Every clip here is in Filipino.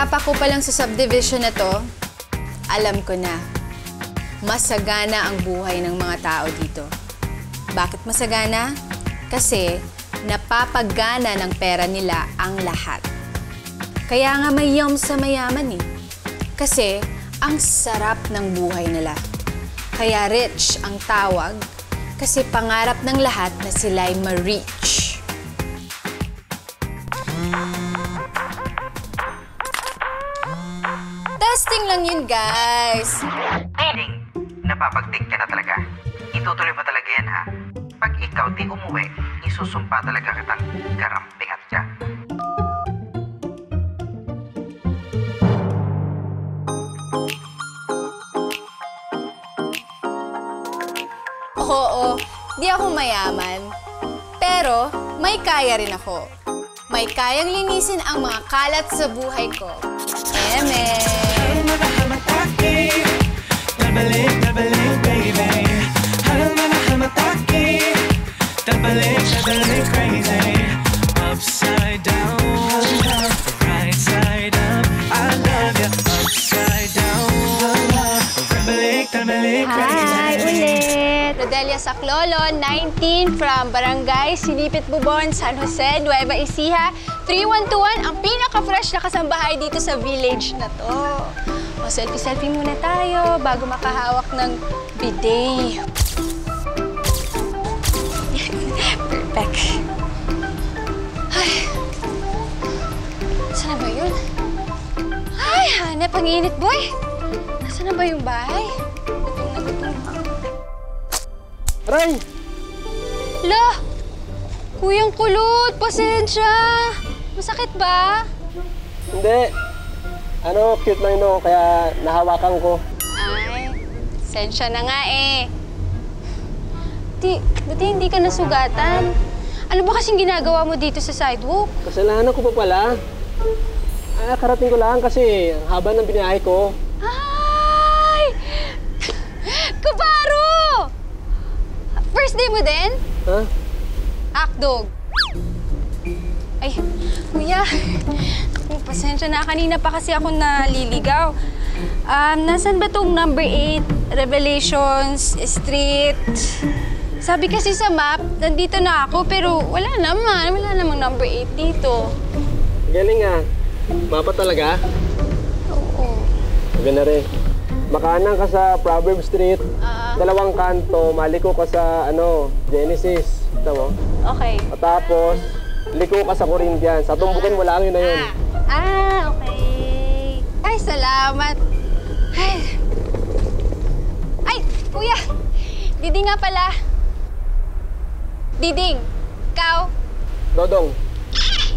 Pagtapak ko pa lang sa subdivision na to, alam ko na, masagana ang buhay ng mga tao dito. Bakit masagana? Kasi napapagana ng pera nila ang lahat. Kaya nga may yum sa mayaman eh. Kasi ang sarap ng buhay nila. Kaya rich ang tawag kasi pangarap ng lahat na sila'y ma-reach. Testing lang yun, guys. Ding, napapagtig ka na talaga. Itutuloy pa talaga yan, ha? Pag ikaw di umuwi, isusumpa talaga kitang karamping at dyan. Oo, di ako mayaman. Pero may kaya rin ako. May kayang linisin ang mga kalat sa buhay ko. Eme! Upside down, right side up, I love you. Upside down, Hi, ulit! Rodelia Saclolo, 19, from Barangay Sinipit Bubon, San Jose, Nueva Ecija. 3121, ang pinaka-fresh na kasambahay dito sa village na to. O, selfie-selfie muna tayo bago makahawak ng bidet. Perfect. Ay, saan na ba yun? Ay, hanap ang init, boy. Nasaan na ba yung bahay? Aray! La! Kuyang kulot, pasensya. Masakit ba? Hindi. Cute lang no, kaya nahawakan ko. Ay, pasensya na nga eh. Buti hindi ka nasugatan. Ano ba kasing ginagawa mo dito sa sidewalk? Kasalanan ko pa pala. Karating ko lang kasi ang haba ng biniyahe ko. Ay! Kabaro! First day mo din? Ha? Hakdog. Ay, kuya. Pasensya na. Kanina pa kasi ako naliligaw. Nasaan ba tong number 8, Revelations Street? Sabi kasi sa map, nandito na ako, pero wala naman. Wala namang number 8 dito. Galing ah. Mapa talaga? Oo. Sabi na rin. Makanan ka sa Proverb Street. Dalawang kanto, maliko ka sa, Genesis. Ito mo? Okay. At tapos, liko ka sa Corinthians. Sa tumbukin mo lang yun na yun. Okay. Ay, salamat. Ay, kuya. Diding nga pala. Diding, ikaw? Dodong.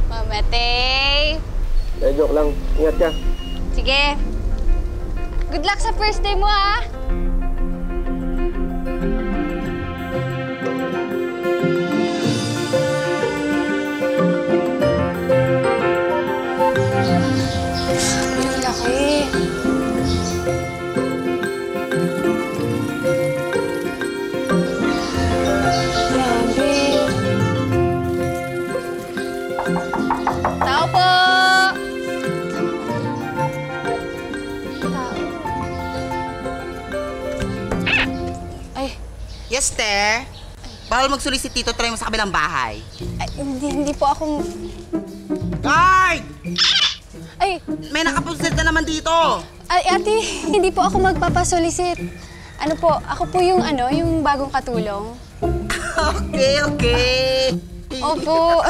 Mamatay. Joke lang. Ingat ka. Sige. Good luck sa first day mo, ha? Ang laki. Grabe. Tao po! Yes, Ter. Bawal magsulisit dito, try mo sa kabilang bahay. Ay, hindi po ako... Guard! Ay, May nakapusit na naman dito. ay, ate, hindi po ako magpapasolicit. Ano po, ako po yung yung bagong katulong. Okay. Opo.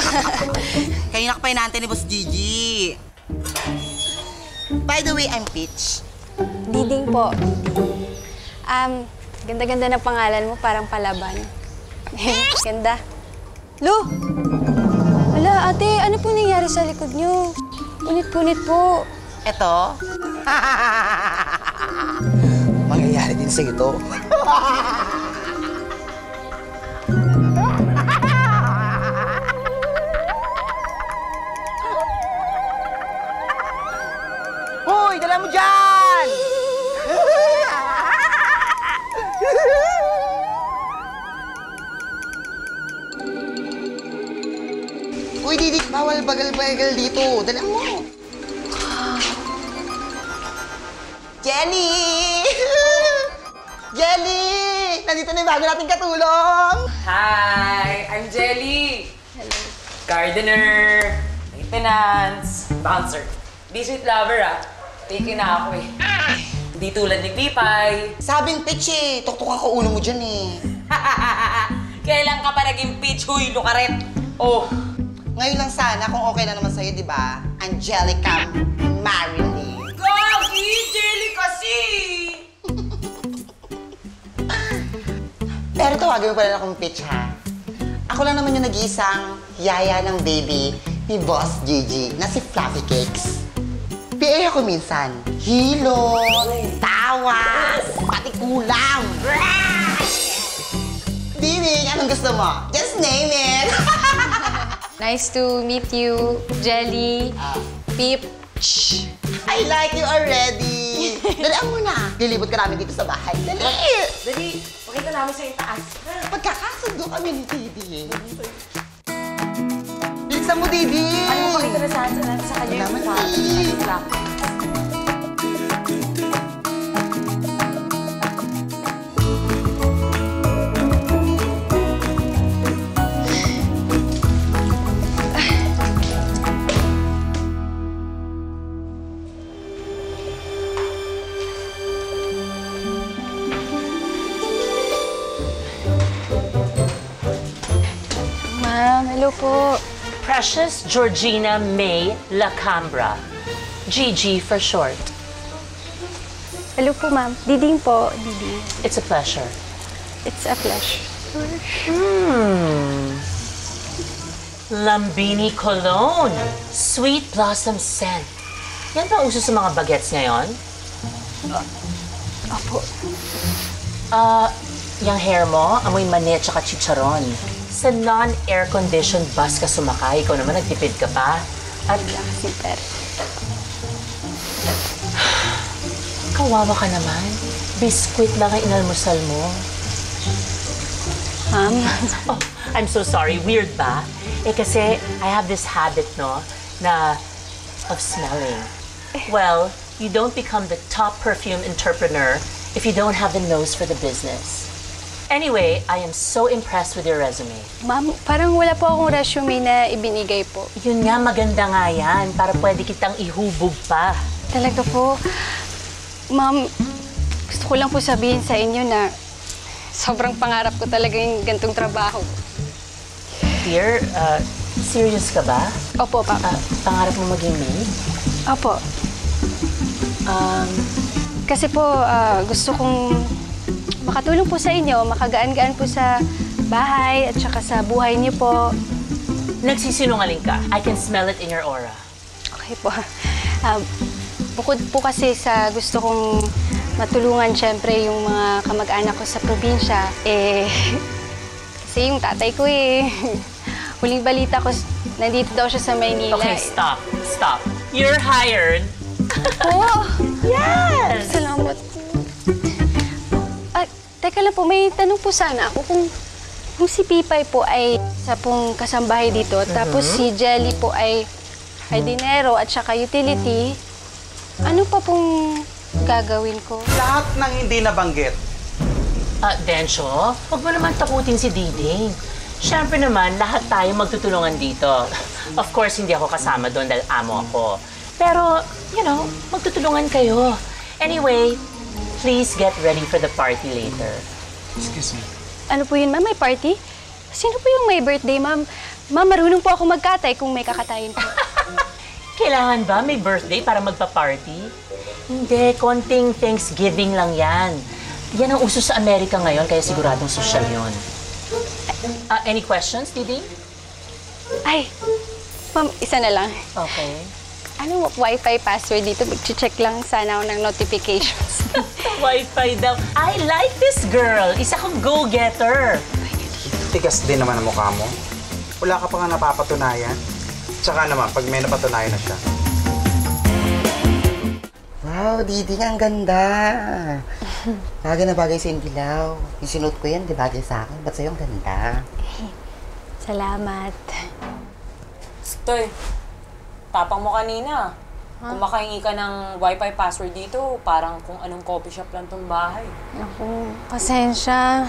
Kayo na pa inaantay ni Boss Gigi. By the way, I'm Peach. Diding po. Ganda-ganda na pangalan mo, parang palaban. Ganda. Lo! Wala, ate, ano po nangyari sa likod niyo? Punit-punit po. Eto? Mangyayari din sa ito. Hoy, dala mo dyan! Uy, Didik, bawal bagal-bagal dito. Dala mo. Jelly! Jelly! Nandito na yung bago nating katulong! Hi! I'm Jelly! Hello. Gardener, maintenance, bouncer. Di sweet lover Picky na ako Di tulad ni Pipay. Sabing pitch tuktukan ko ulo mo dyan Kailan ka pa naging pitch? Huy, lukaret! Oh! Ngayon lang sana kung okay na naman sa'yo, di ba? Angelica Marilyn. Gagi! Jelly kasi! Pero tawagin mo pala akong pitch, ha? Ako lang naman yung nag-iisang yaya ng baby ni Boss Gigi na si Fluffy Cakes. PA ako minsan. Hilo, tawas, pati kulang. Dini, anong gusto mo? Just name it! Nice to meet you, Jelly, Pip. I like you already! Dalian mo na! Lilibot ka namin dito sa bahay. Dali! Dali, pakita namin sa itaas. Pagkakasundo kami ni Didi. Bilisan mo, Didi! Ano mo pakita na sa kanya yung Naman, kwarto? Didi. Ma'am, hello po. Precious Georgina May Lacambra. GG for short. Hello po, ma'am. Diding po, Didi. It's a pleasure. It's a pleasure. Lambini Cologne. Sweet Blossom Scent. Yan ba uso sa mga bagets ngayon? Opo. Yung hair mo, amoy mani at saka chicharon. Sa non-air-conditioned bus ka sumakay, ikaw naman nagtipid ka pa. At Kasi per. kawawa ka naman. Biskwit lang ang inalmusal mo. Ma'am. Oh, I'm so sorry. Weird ba? Kasi I have this habit, no, of smelling. Well, you don't become the top perfume entrepreneur if you don't have the nose for the business. Anyway, I am so impressed with your resume. Ma'am, parang wala po akong resume na ibinigay po. Yun nga, maganda nga yan, para pwede kitang ihubog pa. Talaga po. Ma'am, gusto ko lang po sabihin sa inyo na sobrang pangarap ko talaga yung gantong trabaho. Dear, serious ka ba? Opo, Papa. Pangarap mo maging maid? Opo. Kasi po, gusto kong makatulong po sa inyo, makagaan-gaan po sa bahay at saka sa buhay niyo po. Nagsisinungaling ka. I can smell it in your aura. Okay po. Bukod po kasi sa gusto kong matulungan siyempre yung mga kamag-anak ko sa probinsya, kasi yung tatay ko huling balita ko, nandito daw siya sa Maynila. Okay, stop. Stop. You're hired. Oh! Yes! Salamat. Teka lang po, may tanong po sana ako kung si Pipay po ay sa pong kasambahay dito, tapos si Jelly po ay hardinero at saka utility, ano pa pong gagawin ko? Lahat ng hindi nabanggit. Densyo, huwag mo naman takutin si Diding. Siyempre naman, lahat tayo magtutulungan dito. Of course, hindi ako kasama doon dahil amo ako. Pero, you know, magtutulungan kayo. Anyway, please get ready for the party later. Excuse me. Ano po yun, ma'am? May party? Sino po yung may birthday, ma'am? Ma'am, marunong po ako magkatay kung may kakatayin po. Kailangan ba may birthday para magpa-party? Hindi, konting Thanksgiving lang yan. Yan ang uso sa Amerika ngayon, kaya siguradong social yun. Any questions, Diding? Ay, ma'am, isa na lang. Okay. Anong Wi-Fi password dito? Mag-check lang sana ako ng notifications. Wi-Fi daw. I like this girl. Isa kong go-getter. Tigas din naman ang mukha mo. Wala ka pa nga napapatunayan. Tsaka naman, pag may napatunayan na siya. Wow, Didi, ang ganda. Bagay na bagay sa dilaw. Yung sinuot ko yan, di bagay sa akin. Ba't sa'yo ang ganda? Salamat. Stoy, tapang mo kanina. Kung makahingi ka ng wifi password dito, parang kung anong coffee shop lang tong bahay. Naku, pasensya.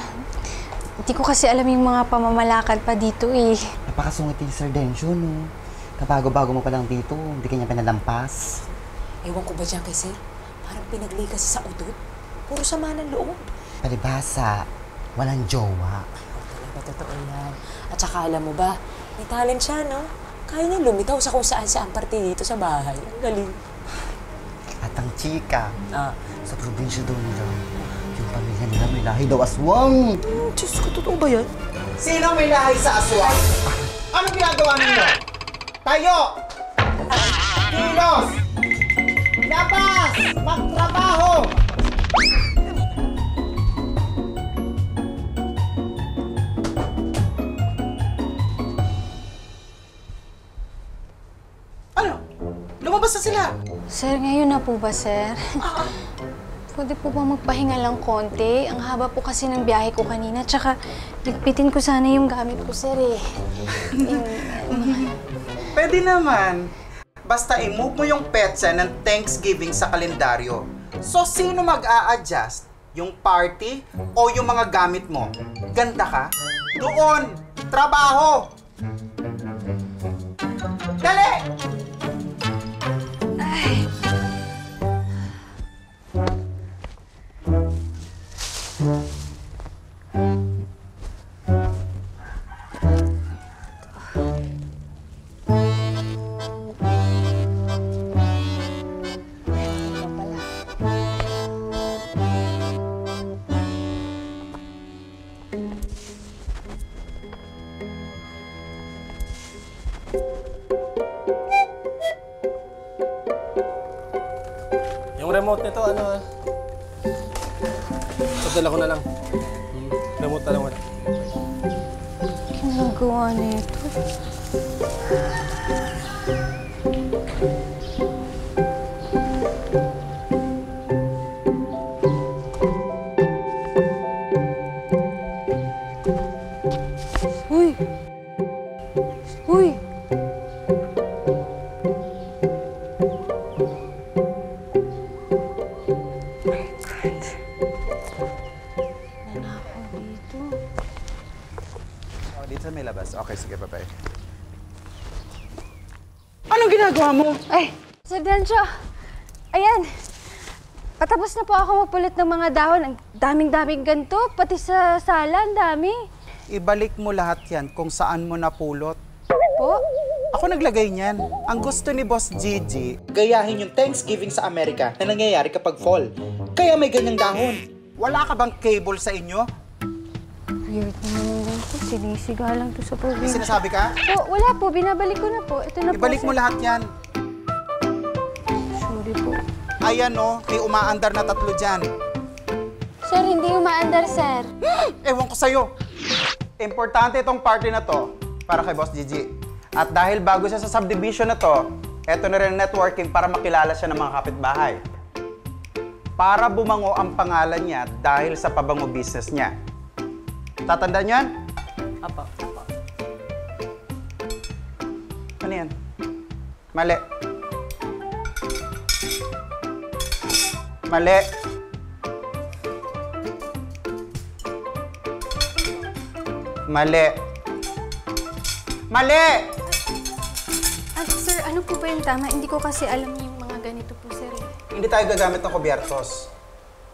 Hindi ko kasi alam yung mga pamamalakad pa dito eh. Napakasungit ni Sir Dencio, no? Kabago-bago mo pa lang dito, hindi kanya pinalampas. Ewan ko ba dyan kay Sir? Parang pinaglay kasi sa udot. Puro sama ng loob. Palibasa, walang jowa. Talaga, totoo yan. At saka alam mo ba, may talent siya, no? Kaya niya lumitaw sa kung saan parte dito sa bahay. Ang galing. At ang chika, Ah. sa probinsya daw nila, yung pamilya nila may lahi daw aswang. Diyos ko, totoo ba yan? Sino may lahi sa aswang? Anong ginagawa ninyo? Tayo! Kilos! Labas! Magtrabaho! Ano? Lumabas na sila! Sir, ngayon na po ba, sir? Pwede po ba magpahinga lang konti? Ang haba po kasi ng biyahe ko kanina. Tsaka, ligpitin ko sana yung gamit ko, sir, eh. Pwede naman. Basta i-move mo yung petsa ng Thanksgiving sa kalendaryo. So, sino mag-a-adjust? Yung party o yung mga gamit mo? Ganda ka? Doon! Trabaho! Dali! Yung remote nito, padala ko na lang. Remote na lang wala. Ginagawa nito. Uy! Uy! Dito sa may labas. Okay, sige, bye-bye. Anong ginagawa mo? Ay, Sir Dencio! Ayan! Patapos na po ako magpulot ng mga dahon. Ang daming-daming ganito. Pati sa sala, ang dami. Ibalik mo lahat yan kung saan mo napulot. Po? Ako naglagay niyan. Ang gusto ni Boss Gigi, gayahin yung Thanksgiving sa Amerika na nangyayari kapag fall. Kaya may ganyang dahon. Wala ka bang cable sa inyo? Weird naman din po. Sinisiga lang to sa May probinsya. sinasabi ka? Po, wala po. Binabalik ko na po. Ito na Ibalik po, mo sir. lahat yan. Sorry po. Ayan o, may umaandar na 3 dyan. Sir, hindi umaandar, sir. Ewan ko sa'yo. Importante itong party na to para kay Boss Gigi. At dahil bago siya sa subdivision na to, eto na rin networking para makilala siya ng mga kapitbahay. Para bumango ang pangalan niya dahil sa pabango business niya. Tatandaan niyan? Apa. Ano yan? Mali. Mali. Mali. Mali! Sir, ano po ba yung tama? Hindi ko kasi alam yung mga ganito po, sir. Hindi tayo gagamit ng kubyertos.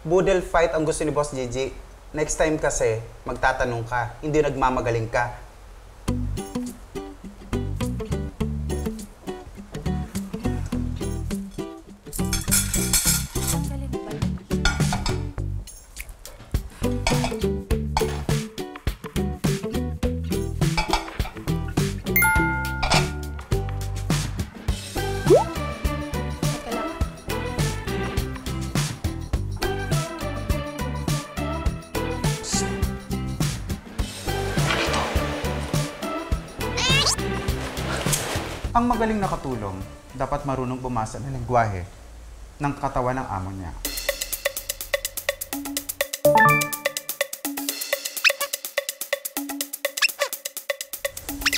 Boodle fight ang gusto ni Boss Gigi. Next time kasi, magtatanong ka, hindi nagmamagaling ka. Ang magaling na katulong, dapat marunong bumasa ng lengguwahe ng katawan ng amo niya.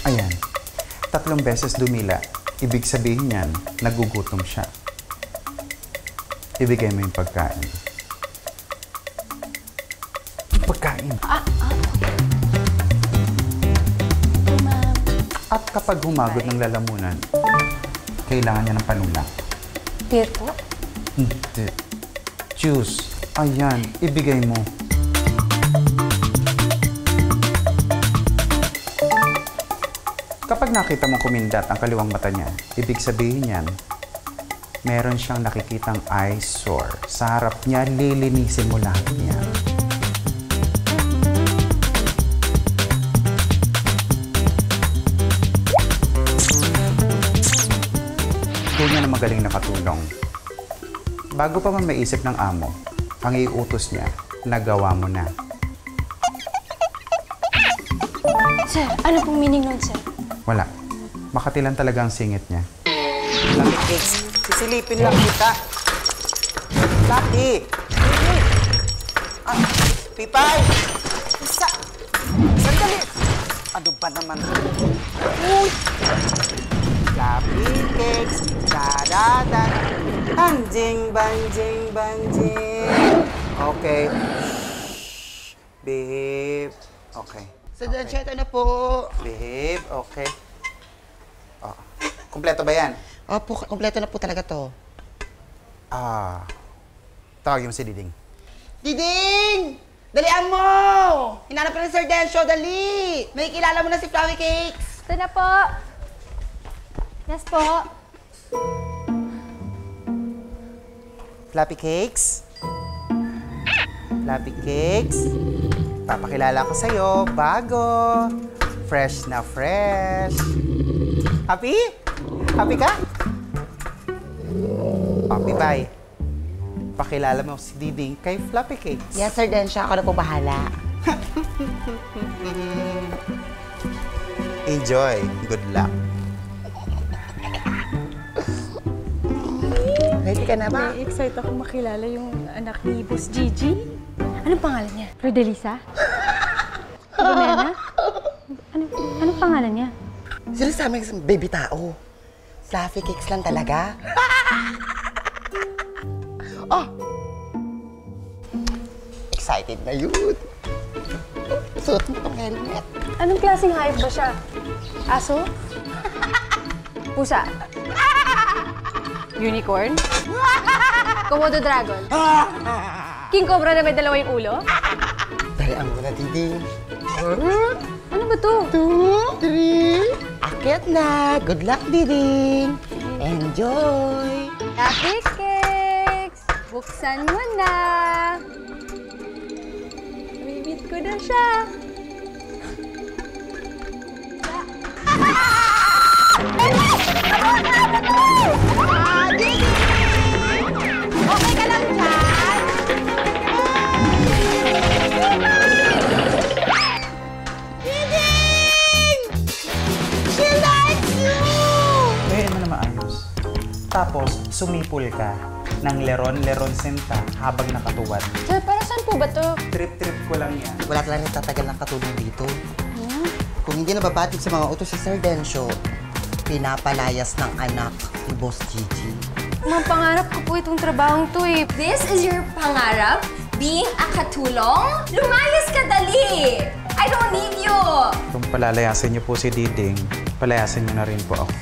Ayan, 3 beses dumila. Ibig sabihin niyan, nagugutom siya. ibigay mo yung pagkain. Pagkain. At kapag humagot ng lalamunan, kailangan niya ng panulak. Beer po? Hindi. Juice. Ayan, ibigay mo. Kapag nakita mong kumindat ang kaliwang mata niya, ibig sabihin niyan, meron siyang nakikitang eyesore. Sa harap niya, lilinisin mo lahat niya. Huwag niya na magaling nakatulong. Bago pa man maisip ng amo, ang iutos niya, nagawa mo na. Sir, ano pong meaning nun, sir? Wala. Makatilan talaga ang singit niya. Fluffy Cakes, sisilipin lang kita. Fluffy! Ah, Pipay! Isa! Sandali! Ano ba naman? Uy! Fluffy Cakes, dadadan, banjing, banjing, banjing. Okay. Behave. Okay. Sandali, ito na po. Behave, okay. Oh. Kompleto ba yan? Opo, kompleto na po talaga to. Tawagin mo si Diding. Diding! Dalian mo! Hinanap ka ng Sir Dencio, dali! May kilala mo na si Fluffy Cakes! Ito na po. Yes po. Fluffy Cakes? Fluffy Cakes? Papakilala ko sa'yo, bago. Fresh na fresh. Happy? Happy ka? Happy, bye. Pakilala mo si Diding kay Fluffy Cakes. Yes, Sir Dencio. Ako na po bahala. Enjoy. Good luck. Ready ka na ba? Excited ako makilala yung anak ni Boss Gigi. Anong pangalan niya? Rodelisa? Gomena? Anong pangalan niya? Sino sa amin baby tao? Fluffy Cakes lang talaga? Oh! Excited na yun. Suot mo tong helmet. Anong klaseng hayop ba siya? Aso? Pusa? Unicorn? Komodo dragon? King Cobra na may dalawa yung ulo? Dalian mo na, Diding. Ano ba to? 2, 3. Akyat na. Good luck, Diding. Enjoy. Happy Cakes! Buksan mo na! Bibit ko na siya! Okay ka lang dyan? Diding! She likes you! Ngayon mo na maayos. Tapos, sumipol ka ng leron-leron senta habang nakatuwad. Sir, para saan po ba to? Trip-trip ko lang yan. Wala talagang tatagal ng katulong dito. Kung hindi nababatid sa mga utos si Sir Dencio, pinapalayas ng anak ni Boss Gigi. Ma'am, pangarap ko po itong trabahong to eh. This is your pangarap? Being a katulong? Lumayas ka dali! I don't need you! Kung palalayasin niyo po si Diding, palayasin niyo na rin po ako.